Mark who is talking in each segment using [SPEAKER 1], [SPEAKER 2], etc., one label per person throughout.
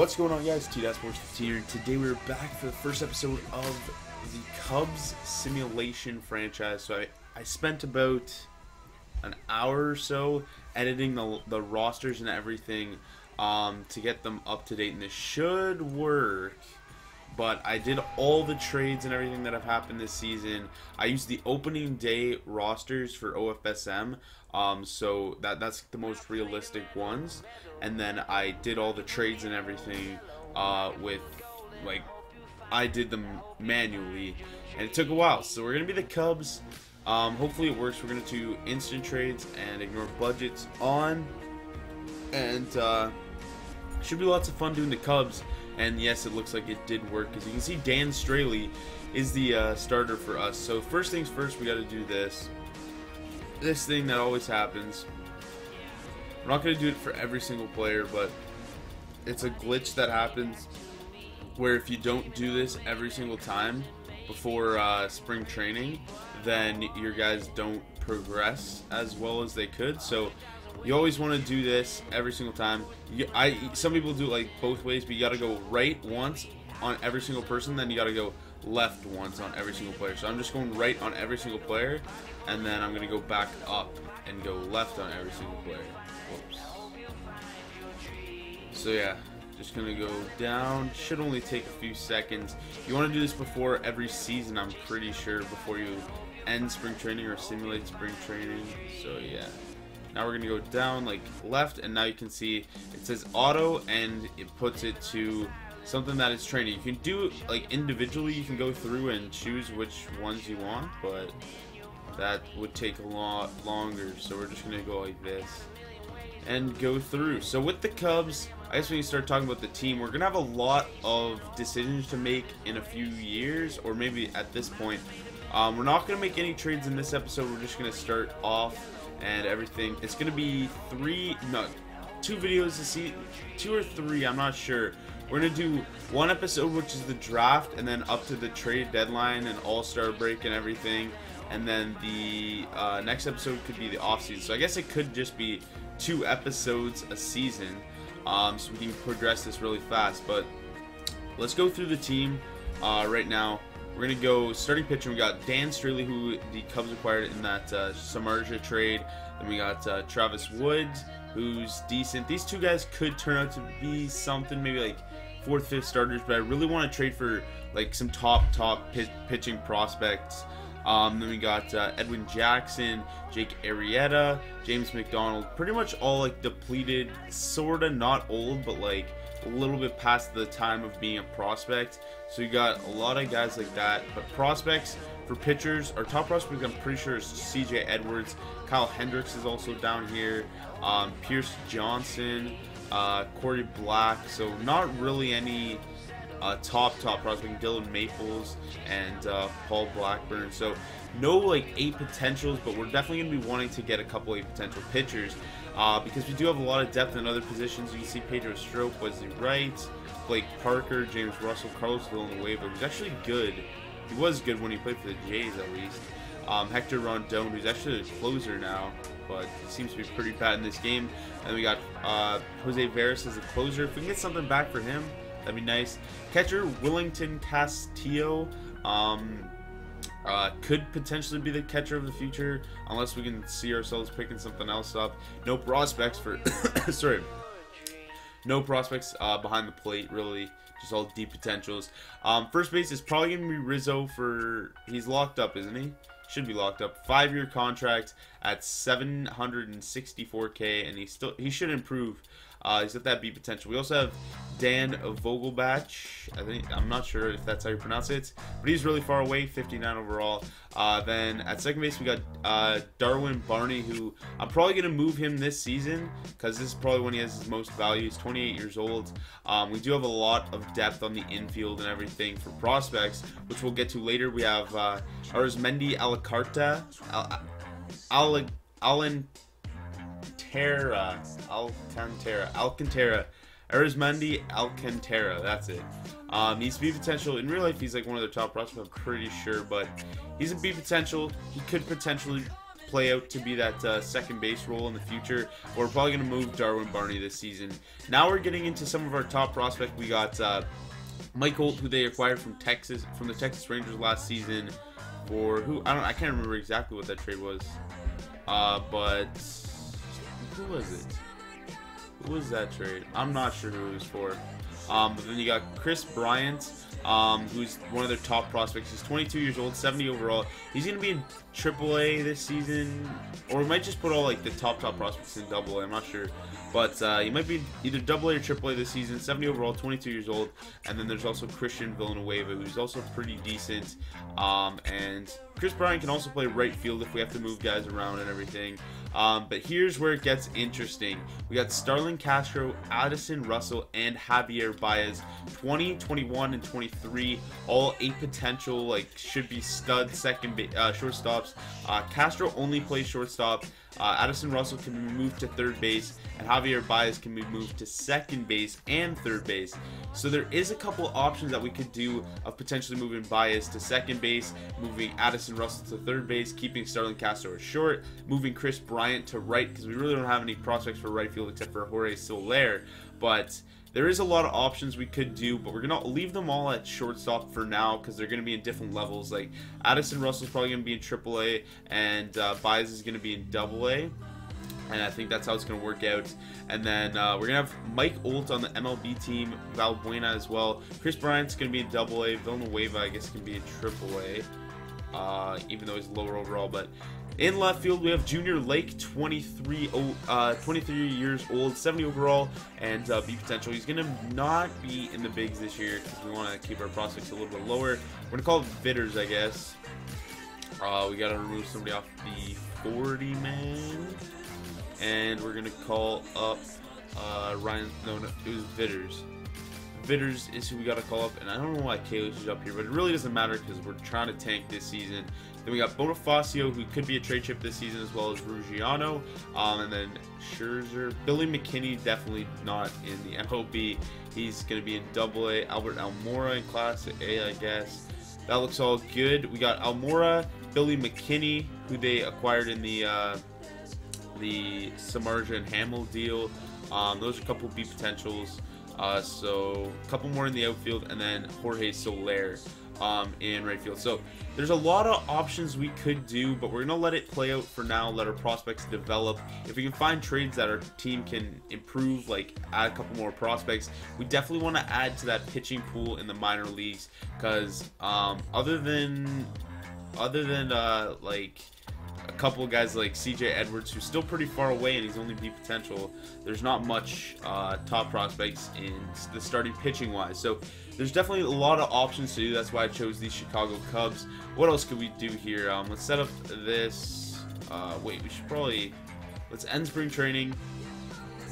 [SPEAKER 1] What's going on, guys? T-Sports15 here. Today we're back for the first episode of the Cubs simulation franchise. So I spent about an hour or so editing the rosters and everything to get them up to date, and this should work. But I did all the trades and everything that have happened this season. I used the opening day rosters for OFSM, so that's the most realistic ones. And then I did all the trades and everything with, like, I did them manually, and it took a while. So we're gonna be the Cubs. Hopefully it works. We're gonna do instant trades and ignore budgets on, and should be lots of fun doing the Cubs. And yes, it looks like it did work, because you can see Dan Straley is the starter for us. So first things first, we got to do this thing that always happens. We're not going to do it for every single player, but it's a glitch that happens where if you don't do this every single time before spring training, then your guys don't progress as well as they could. So you always want to do this every single time. Some people do it like both ways, but you got to go right once on every single person, then you got to go left once on every single player. So I'm just going right on every single player, and then I'm going to go back up and go left on every single player. Whoops. So yeah, just going to go down. Should only take a few seconds. You want to do this before every season, I'm pretty sure, before you end spring training or simulate spring training. So yeah. Now we're going to go down, like, left, and now you can see it says auto, and it puts it to something that is training. You can do, like, individually, you can go through and choose which ones you want, but that would take a lot longer. So we're just going to go like this and go through. So with the Cubs, I guess when you start talking about the team, we're going to have a lot of decisions to make in a few years, or maybe at this point. We're not going to make any trades in this episode. We're just going to start off and everything. It's gonna be two videos to see, 2 or 3, I'm not sure. We're gonna do one episode, which is the draft, and then up to the trade deadline and all-star break and everything, and then the next episode could be the off-season. So I guess it could just be 2 episodes a season, so we can progress this really fast. But let's go through the team right now. We're going to go starting pitcher. We got Dan Straley, who the Cubs acquired in that Samardzija trade. Then we got Travis Wood, who's decent. These two guys could turn out to be something, maybe like 4th, 5th starters, but I really want to trade for like some top pitching prospects. Then we got Edwin Jackson, Jake Arrieta, James McDonald. Pretty much all like depleted, sort of not old, but like a little bit past the time of being a prospect. So you got a lot of guys like that. But prospects for pitchers, our top prospect I'm pretty sure is CJ Edwards. Kyle Hendricks is also down here. Pierce Johnson, Corey Black. So not really any top prospect. Dylan Maples and Paul Blackburn. So no like 8 potentials, but we're definitely going to be wanting to get a couple 8 potential pitchers. Because we do have a lot of depth in other positions. You can see Pedro Strop was the right, Blake Parker, James Russell, Carlos Villanueva, who's actually good. He was good when he played for the Jays, at least. Hector Rondon, who's actually a closer now, but he seems to be pretty bad in this game. And we got Jose Veras as a closer. If we can get something back for him, that'd be nice. Catcher Willington Castillo. Could potentially be the catcher of the future, unless we can see ourselves picking something else up. No prospects for sorry, no prospects behind the plate, really, just all deep potentials. First base is probably gonna be Rizzo. He's locked up, isn't he? Should be locked up. 5-year contract at $764K, and he should improve. He's at that beat potential. We also have Dan Vogelbach. I'm not sure if that's how you pronounce it, but he's really far away, 59 overall. Then at second base we got Darwin Barney, who I'm probably gonna move him this season because this is probably when he has his most value. He's 28 years old. We do have a lot of depth on the infield and everything for prospects, which we'll get to later. We have Arizmendi Alcantara. Arizmendi Alcantara, that's it. He's B potential. In real life, he's like one of their top prospects, I'm pretty sure, but he's a B potential. He could potentially play out to be that second base role in the future. We're probably going to move Darwin Barney this season. Now we're getting into some of our top prospects. We got Mike Holt, who they acquired from the Texas Rangers last season for I can't remember exactly what that trade was. But who was it? Who was that trade? I'm not sure who it was for. But then you got Chris Bryant, who's one of their top prospects. He's 22 years old, 70 overall. He's going to be in AAA this season, or we might just put all like the top prospects in AA. I'm not sure, but he might be either AA or AAA this season. 70 overall, 22 years old, and then there's also Christian Villanueva, who's also pretty decent. And Chris Bryant can also play right field if we have to move guys around and everything. But here's where it gets interesting. We got Starlin Castro, Addison Russell, and Javier Baez, 20, 21, and 23, all 8 potential, like, should be stud shortstops. Castro only plays shortstop. Addison Russell can be moved to third base, and Javier Baez can be moved to second base and third base. So there is a couple options that we could do of potentially moving Baez to second base, moving Addison Russell to third base, keeping Starlin Castro at short, moving Chris Bryant to right, because we really don't have any prospects for right field except for Jorge Soler. But there is a lot of options we could do, but we're going to leave them all at shortstop for now because they're going to be in different levels. Like Addison Russell's probably going to be in AAA, and Baez is going to be in AA. And I think that's how it's going to work out. And then we're going to have Mike Holt on the MLB team, Valbuena as well. Chris Bryant's going to be in AA. Villanueva, I guess, can be in AAA, even though he's lower overall. But in left field, we have Junior Lake, 23 years old, 70 overall, and B potential. He's going to not be in the bigs this year because we want to keep our prospects a little bit lower. We're going to call it bidders, I guess. We got to remove somebody off the 40-man. And we're going to call up Ryan. No, it was Vitters. Vitters is who we got to call up. And I don't know why Kalish is up here, but it really doesn't matter because we're trying to tank this season. Then we got Bonifacio, who could be a trade chip this season, as well as Ruggiano. And then Scherzer. Billy McKinney, definitely not in the MLB. He's going to be in AA. Albert Almora in Class A, I guess. That looks all good. We got Almora, Billy McKinney, who they acquired in the Samardzija and Hamill deal. Those are a couple B potentials. So a couple more in the outfield, and then Jorge Soler in right field. So there's a lot of options we could do, but we're gonna let it play out for now. Let our prospects develop. If we can find trades that our team can improve, like add a couple more prospects, we definitely want to add to that pitching pool in the minor leagues. Because other than like a couple of guys like CJ Edwards, who's still pretty far away and he's only B potential, there's not much top prospects in the starting pitching wise. So there's definitely a lot of options to do. That's why I chose these Chicago Cubs. What else could we do here? Let's set up this. Wait, we should probably, let's end spring training,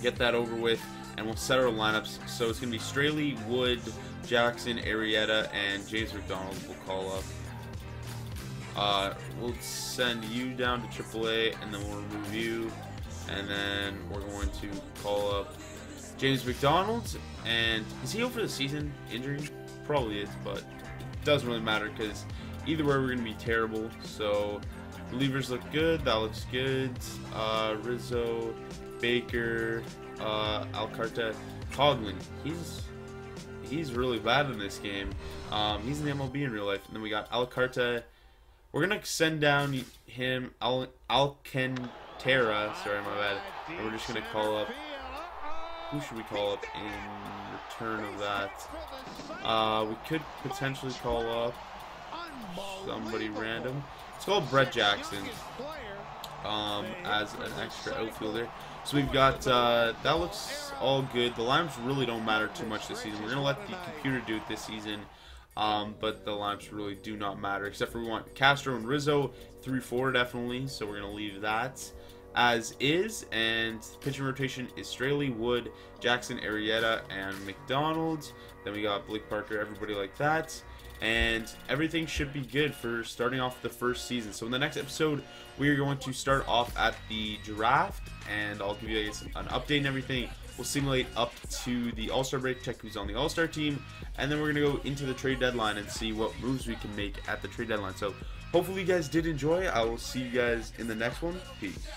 [SPEAKER 1] get that over with, and we'll set our lineups. So it's gonna be Straley, Wood, Jackson, Arrieta, and James McDonald we'll call up. We'll send you down to AAA, and then we'll remove you, and then we're going to call up James McDonald. And is he over the season? Injury? Probably is, but it doesn't really matter because either way we're going to be terrible. So relievers look good. That looks good. Rizzo, Baker, Alcarta, Coughlin. He's really bad in this game. He's in the MLB in real life. And then we got Alcarta. We're going to send down him, Alcantara. Sorry, my bad. And we're just going to call up, who should we call up in return of that? We could potentially call up somebody random. Let's call Brett Jackson as an extra outfielder. So we've got, that looks all good. The lineups really don't matter too much this season. We're going to let the computer do it this season. But the lineups really do not matter, except for we want Castro and Rizzo 3-4 definitely, so we're going to leave that as is. And pitching rotation is Straley, Wood, Jackson, Arrieta, and McDonald. Then we got Blake Parker, everybody like that. And everything should be good for starting off the first season. So in the next episode, we are going to start off at the draft, and I'll give you guys an update and everything. We'll simulate up to the All-Star break, check who's on the All-Star team, and then we're going to go into the trade deadline and see what moves we can make at the trade deadline. So hopefully you guys did enjoy. I will see you guys in the next one. Peace.